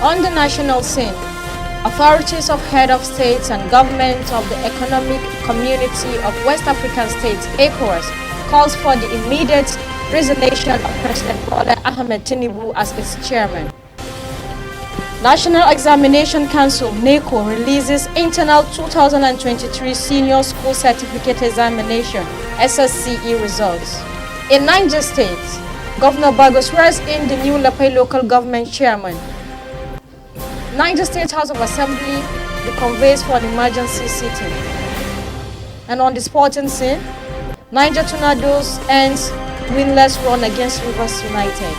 On the national scene, authorities of head of states and governments of the Economic Community of West African States, ECOWAS, calls for the immediate resignation of President Bola Ahmed Tinubu as its chairman. National Examination Council, NECO, releases internal 2023 Senior School Certificate Examination, SSCE results. In Niger State, Governor Bago swears in the new Lapai local government chairman. Niger State House of Assembly reconvenes for an emergency sitting. And on the sporting scene, Niger Tornadoes ends winless run against Rivers United.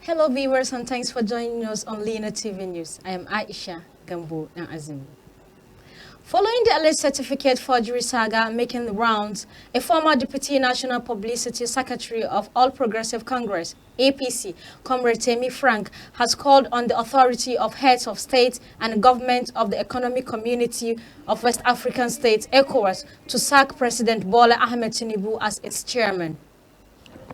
Hello viewers, and thanks for joining us on Lina TV News. I am Aisha Gambo and Azim. Following the alleged certificate forgery saga making the rounds, a former Deputy National Publicity Secretary of All Progressive Congress, APC, Comrade Temi Frank, has called on the authority of heads of state and government of the Economic Community of West African States, ECOWAS, to sack President Bola Ahmed Tinubu as its chairman.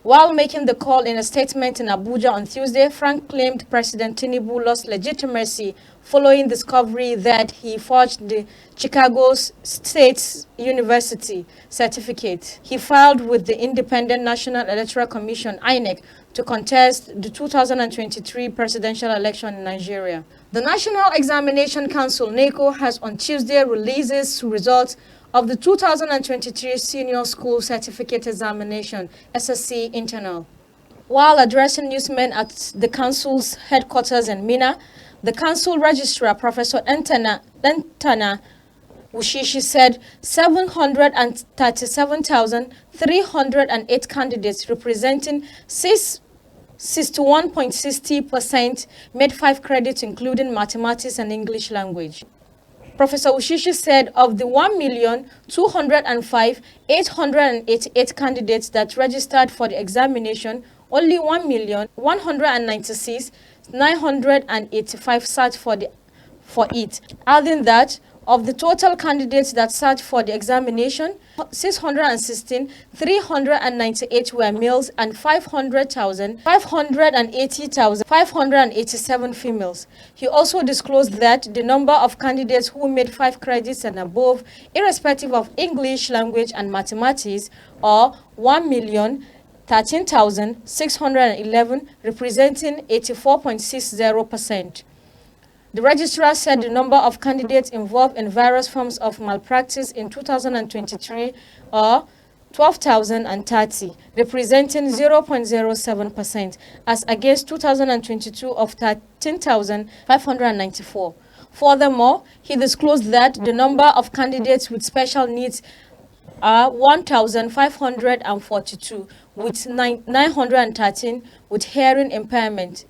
While making the call in a statement in Abuja on Tuesday, Frank claimed President Tinubu lost legitimacy following discovery that he forged the Chicago State University certificate he filed with the Independent National Electoral Commission, INEC, to contest the 2023 presidential election in Nigeria. The National Examination Council, NECO, has on Tuesday released its results of the 2023 Senior School Certificate Examination, SSC internal. While addressing newsmen at the council's headquarters in Mina, the council registrar, Professor Entana Wushishi, said 737,308 candidates representing 61.60% made 5 credits including mathematics and English language. Professor Wushishi said of the 1,205,888 candidates that registered for the examination, only 1,196,985 sat for it, adding that of the total candidates that sat for the examination, 616,398 were males and 580,587 females. He also disclosed that the number of candidates who made 5 credits and above, irrespective of English language and mathematics, or 1,013,611, representing 84.60%. The registrar said the number of candidates involved in various forms of malpractice in 2023 are 12,030, representing 0.07%, as against 2022 of 13,594. Furthermore, he disclosed that the number of candidates with special needs are 1,542, with 913 with hearing impairment,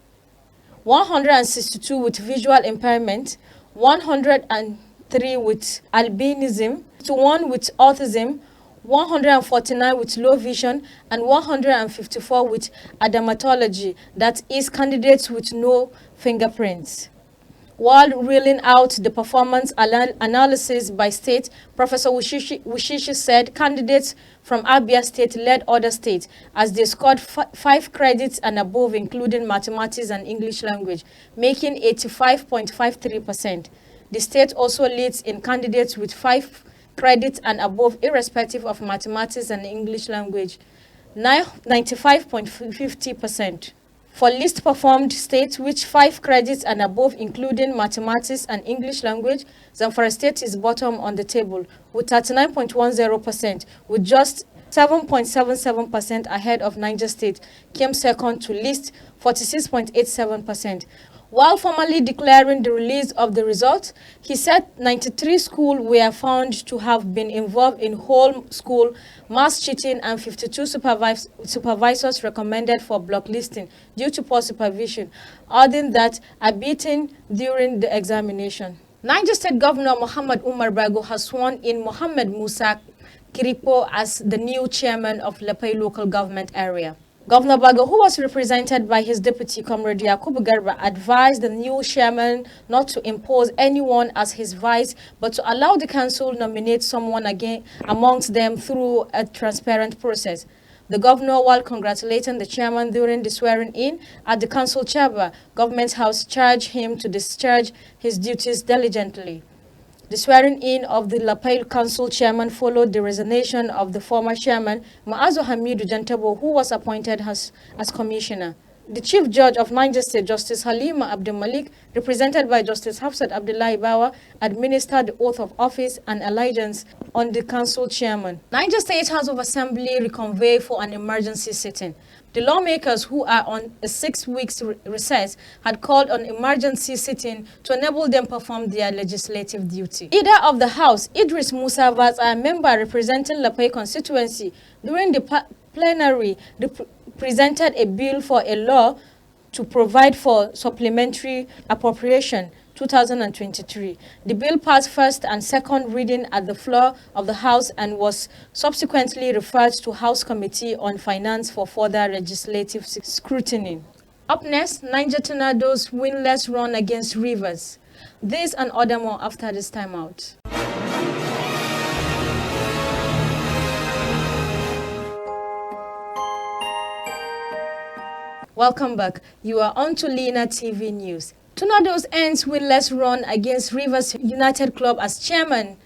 162 with visual impairment, 103 with albinism, 1 with autism, 149 with low vision, and 154 with adamatology, that is, candidates with no fingerprints. While reeling out the performance analysis by state, Professor Wushishi said candidates from Abia State led other states as they scored 5 credits and above, including mathematics and English language, making 85.53%. The state also leads in candidates with 5 credits and above, irrespective of mathematics and English language, 95.50%. For least performed states with 5 credits and above, including mathematics and English language, Zamfara State is bottom on the table with 39.10%, with just 7.77% ahead of Niger State, came second to least 46.87%. While formally declaring the release of the results, he said 93 schools were found to have been involved in whole school mass cheating and 52 supervisors recommended for blacklisting due to poor supervision, adding that are beaten during the examination. Niger State Governor Muhammad Umar Bago has sworn in Mohammed Musa Kiripo as the new chairman of Lapai local government area. Governor Bago, who was represented by his deputy, Comrade Yakubu Garba, advised the new chairman not to impose anyone as his vice, but to allow the council nominate someone again amongst them through a transparent process. The governor, while congratulating the chairman during the swearing-in at the council chamber, Government House, charged him to discharge his duties diligently. The swearing-in of the Lapel Council chairman followed the resignation of the former chairman, Maazo Hamidu Jantabo, who was appointed as commissioner. The Chief Judge of Niger State, Justice Halima Abdul Malik, represented by Justice Hafsat Abdullahi Bawa, administered the oath of office and allegiance on the council chairman. Niger State House of Assembly reconvened for an emergency sitting. The lawmakers, who are on a 6-week recess, had called on emergency sitting to enable them perform their legislative duty. Leader of the House, Idris Musa Vaz, a member representing Lapay constituency, during the plenary, presented a bill for a law to provide for supplementary appropriation 2023. The bill passed first and second reading at the floor of the House and was subsequently referred to House Committee on Finance for further legislative scrutiny. Up next, Niger Tornadoes winless run against Rivers. This and other more after this timeout. Welcome back. You are on to Lina TV News. Tornadoes ends winless run against Rivers United Club as chairman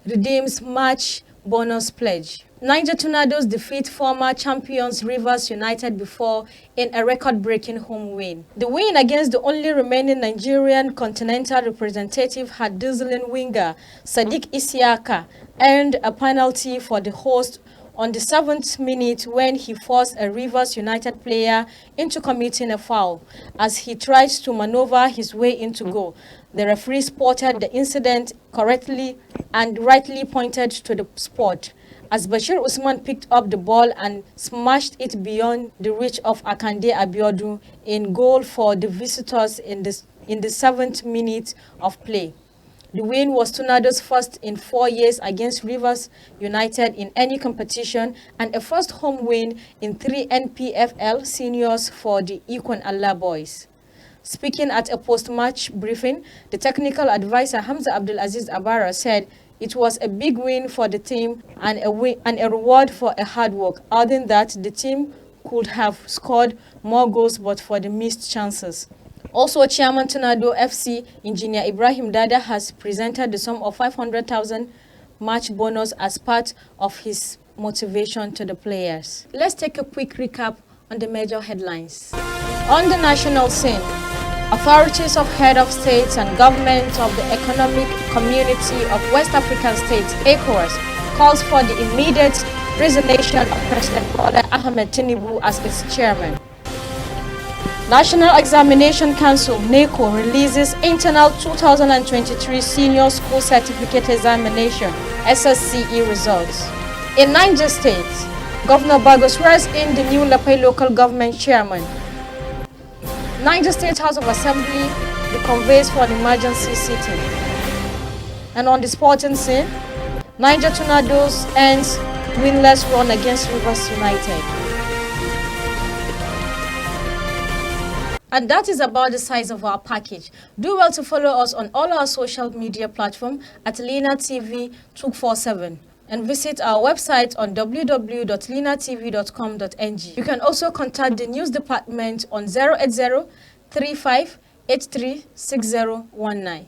redeems match bonus pledge. Niger Tornadoes defeat former champions Rivers United before in a record-breaking home win. The win against the only remaining Nigerian continental representative had dazzling winger Sadiq Isiaka earned a penalty for the host on the 7th minute when he forced a Rivers United player into committing a foul as he tried to maneuver his way into goal. The referee spotted the incident correctly and rightly pointed to the spot as Bashir Usman picked up the ball and smashed it beyond the reach of Akande Abiodun in goal for the visitors in the 7th minute of play. The win was Tornadoes' first in 4 years against Rivers United in any competition and a first home win in 3 NPFL seniors for the Ikon Allah boys. Speaking at a post-match briefing, the technical advisor Hamza Abdulaziz Abara said it was a big win for the team and a reward for a hard work. Other than that, the team could have scored more goals but for the missed chances. Also, Chairman Tornado FC, Engineer Ibrahim Dada, has presented the sum of 500,000 match bonus as part of his motivation to the players. Let's take a quick recap on the major headlines. On the national scene, authorities of head of states and government of the Economic Community of West African States, ECOWAS, calls for the immediate resignation of President Bola Ahmed Tinubu as its chairman. National Examination Council, NECO, releases internal 2023 Senior School Certificate Examination, SSCE results. In Niger State, Governor Bago swears in the new Lapay local government chairman. Niger State House of Assembly reconvenes for an emergency sitting. And on the sporting scene, Niger Tornadoes ends winless run against Rivers United. And that is about the size of our package. Do well to follow us on all our social media platforms at Lina TV 247 and visit our website on www.linatv.com.ng. You can also contact the news department on 080 35 83 6019.